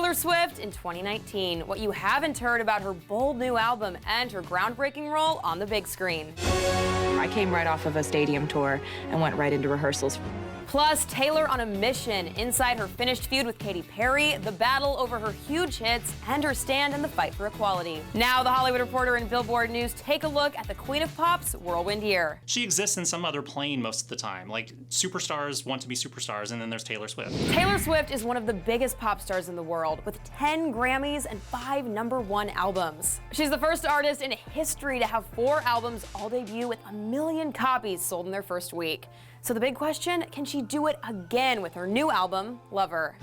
Taylor Swift in 2019, what you haven't heard about her bold new album and her groundbreaking role on the big screen. I came right off of a stadium tour and went right into rehearsals. Plus, Taylor on a mission inside her finished feud with Katy Perry, the battle over her huge hits, and her stand in the fight for equality. Now, The Hollywood Reporter and Billboard News take a look at the Queen of Pop's whirlwind year. She exists in some other plane most of the time. Like, superstars want to be superstars, and then there's Taylor Swift. Taylor Swift is one of the biggest pop stars in the world, with 10 Grammys and 5 #1 albums. She's the first artist in history to have 4 albums all debut with 1 million copies sold in their first week. So the big question, can she do it again with her new album, Lover?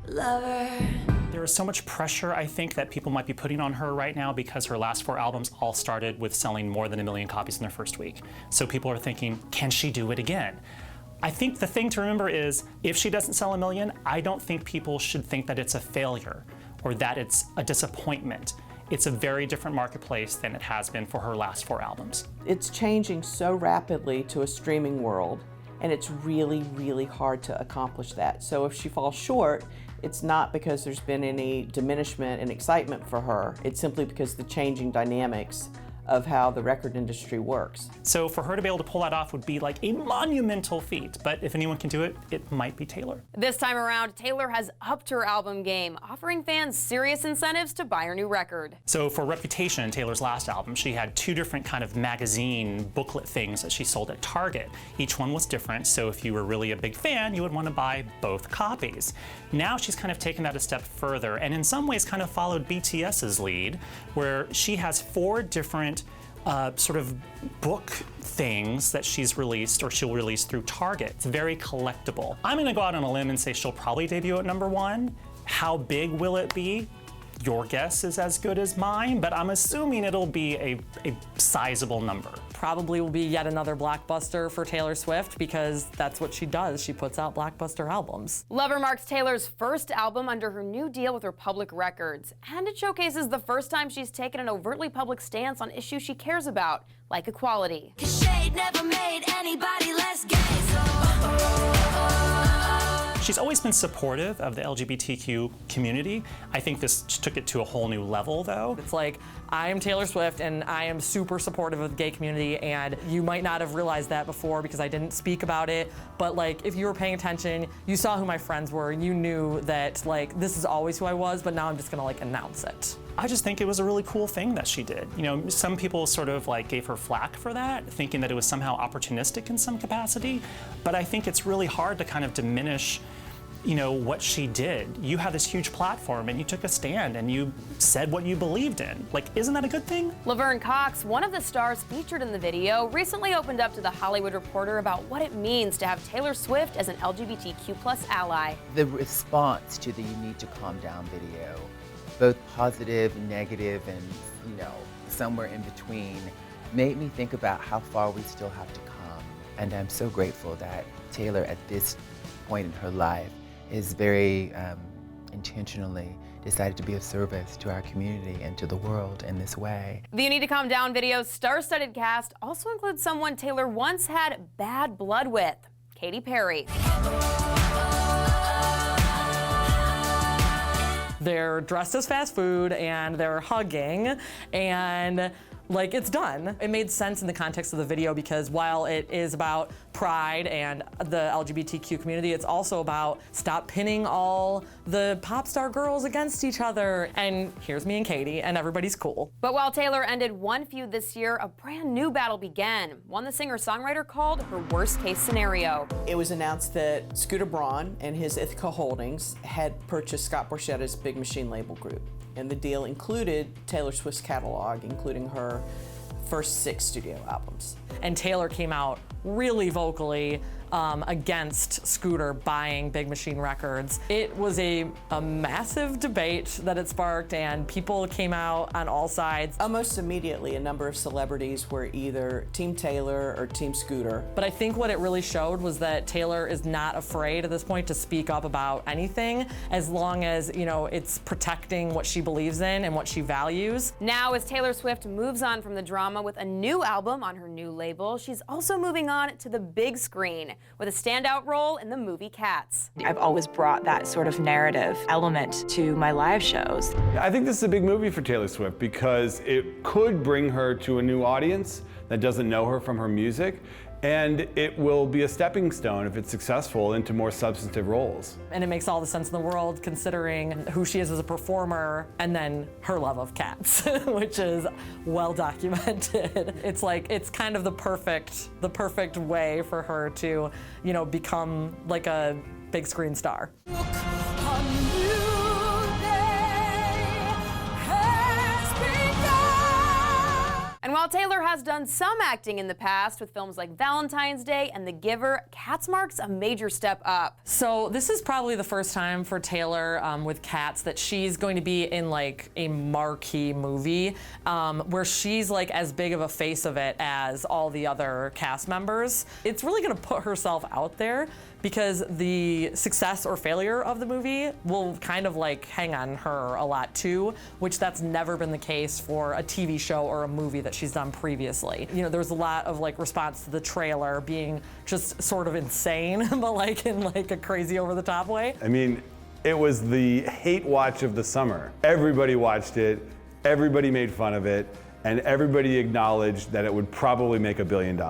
Lover. There is so much pressure, I think, that people might be putting on her right now because her last 4 albums all started with selling more than 1 million copies in their first week. So people are thinking, can she do it again? I think the thing to remember is, if she doesn't sell 1 million, I don't think people should think that it's a failure or that it's a disappointment. It's a very different marketplace than it has been for her last 4 albums. It's changing so rapidly to a streaming world, and it's really, really hard to accomplish that. So if she falls short, it's not because there's been any diminishment in excitement for her. It's simply because the changing dynamics of how the record industry works. So for her to be able to pull that off would be like a monumental feat, but if anyone can do it, it might be Taylor. This time around, Taylor has upped her album game, offering fans serious incentives to buy her new record. So for Reputation, Taylor's last album, she had 2 different kind of magazine booklet things that she sold at Target. Each one was different, so if you were really a big fan, you would want to buy both copies. Now she's kind of taken that a step further, and in some ways kind of followed BTS's lead, where she has 4 different sort of book things that she's released or she'll release through Target. It's very collectible. I'm gonna go out on a limb and say she'll probably debut at #1. How big will it be? Your guess is as good as mine, but I'm assuming it'll be a sizable number. Probably will be yet another blockbuster for Taylor Swift because that's what she does. She puts out blockbuster albums. Lover marks Taylor's first album under her new deal with Republic Records, and it showcases the first time she's taken an overtly public stance on issues she cares about, like equality. Shade never made anybody less gay, so She's always been supportive of the LGBTQ community. I think this took it to a whole new level, though. It's like, I am Taylor Swift and I am super supportive of the gay community, and you might not have realized that before because I didn't speak about it, but like, if you were paying attention, you saw who my friends were, and you knew that like, this is always who I was, but now I'm just gonna like announce it. I just think it was a really cool thing that she did. You know, some people sort of like gave her flack for that, thinking that it was somehow opportunistic in some capacity, but I think it's really hard to kind of diminish, you know, what she did. You had this huge platform and you took a stand and you said what you believed in. Like, isn't that a good thing? Laverne Cox, one of the stars featured in the video, recently opened up to The Hollywood Reporter about what it means to have Taylor Swift as an LGBTQ+ ally. The response to the "You Need to Calm Down" video, both positive, negative, and, you know, somewhere in between, made me think about how far we still have to come. And I'm so grateful that Taylor, at this point in her life, is very intentionally decided to be of service to our community and to the world in this way. The You Need to Calm Down video's star-studded cast also includes someone Taylor once had bad blood with, Katy Perry. They're dressed as fast food and they're hugging, and like, it's done. It made sense in the context of the video because while it is about pride and the LGBTQ community, it's also about stop pinning all the pop star girls against each other. And here's me and Katy, and everybody's cool. But while Taylor ended one feud this year, a brand new battle began, one the singer-songwriter called her worst-case scenario. It was announced that Scooter Braun and his Ithaca Holdings had purchased Scott Borchetta's Big Machine label group. And the deal included Taylor Swift's catalog, including her first 6 studio albums. And Taylor came out really vocally against Scooter buying Big Machine Records. It was a massive debate that it sparked, and people came out on all sides. Almost immediately, a number of celebrities were either Team Taylor or Team Scooter. But I think what it really showed was that Taylor is not afraid at this point to speak up about anything, as long as, you know, it's protecting what she believes in and what she values. Now, as Taylor Swift moves on from the drama with a new album on her new label, she's also moving on to the big screen with a standout role in the movie Cats. I've always brought that sort of narrative element to my live shows. I think this is a big movie for Taylor Swift because it could bring her to a new audience that doesn't know her from her music, and it will be a stepping stone, if it's successful, into more substantive roles. And it makes all the sense in the world considering who she is as a performer and then her love of cats, which is well documented. It's like, it's kind of the perfect way for her to, you know, become like a big screen star. And while Taylor has done some acting in the past with films like Valentine's Day and The Giver, Cats marks a major step up. So this is probably the first time for Taylor with Cats that she's going to be in like a marquee movie where she's like as big of a face of it as all the other cast members. It's really gonna put herself out there because the success or failure of the movie will kind of like hang on her a lot too, which that's never been the case for a TV show or a movie that she's done previously. You know, there was a lot of like response to the trailer being just sort of insane, but like in like a crazy over the top way. I mean, it was the hate watch of the summer. Everybody watched it, everybody made fun of it, and everybody acknowledged that it would probably make $1 billion.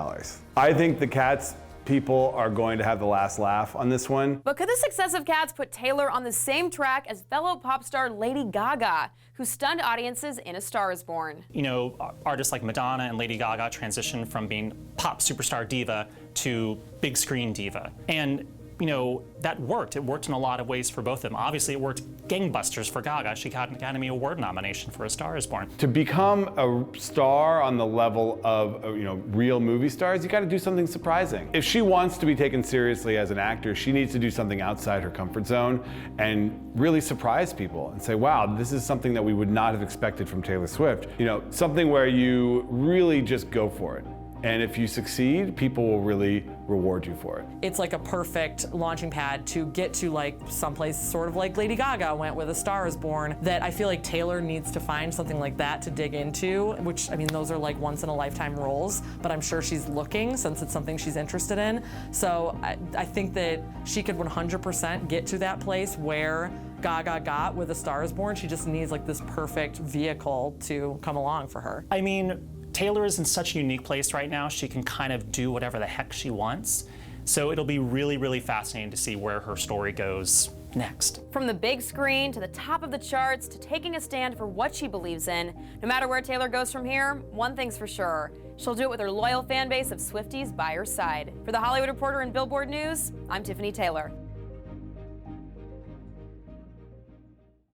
I think the Cats people are going to have the last laugh on this one. But could the success of Cats put Taylor on the same track as fellow pop star Lady Gaga, who stunned audiences in A Star Is Born? You know, artists like Madonna and Lady Gaga transitioned from being pop superstar diva to big screen diva. And you know, that worked. It worked in a lot of ways for both of them. Obviously, it worked gangbusters for Gaga. She got an Academy Award nomination for A Star Is Born. To become a star on the level of, you know, real movie stars, you got to do something surprising. If she wants to be taken seriously as an actor, she needs to do something outside her comfort zone and really surprise people and say, wow, this is something that we would not have expected from Taylor Swift. You know, something where you really just go for it. And if you succeed, people will really reward you for it. It's like a perfect launching pad to get to like someplace sort of like Lady Gaga went with A Star Is Born, that I feel like Taylor needs to find something like that to dig into, which I mean, those are like once in a lifetime roles, but I'm sure she's looking since it's something she's interested in. So I think that she could 100% get to that place where Gaga got with A Star Is Born. She just needs like this perfect vehicle to come along for her. I mean, Taylor is in such a unique place right now. She can kind of do whatever the heck she wants. So it'll be really, really fascinating to see where her story goes next. From the big screen to the top of the charts to taking a stand for what she believes in, no matter where Taylor goes from here, one thing's for sure. She'll do it with her loyal fan base of Swifties by her side. For The Hollywood Reporter and Billboard News, I'm Tiffany Taylor.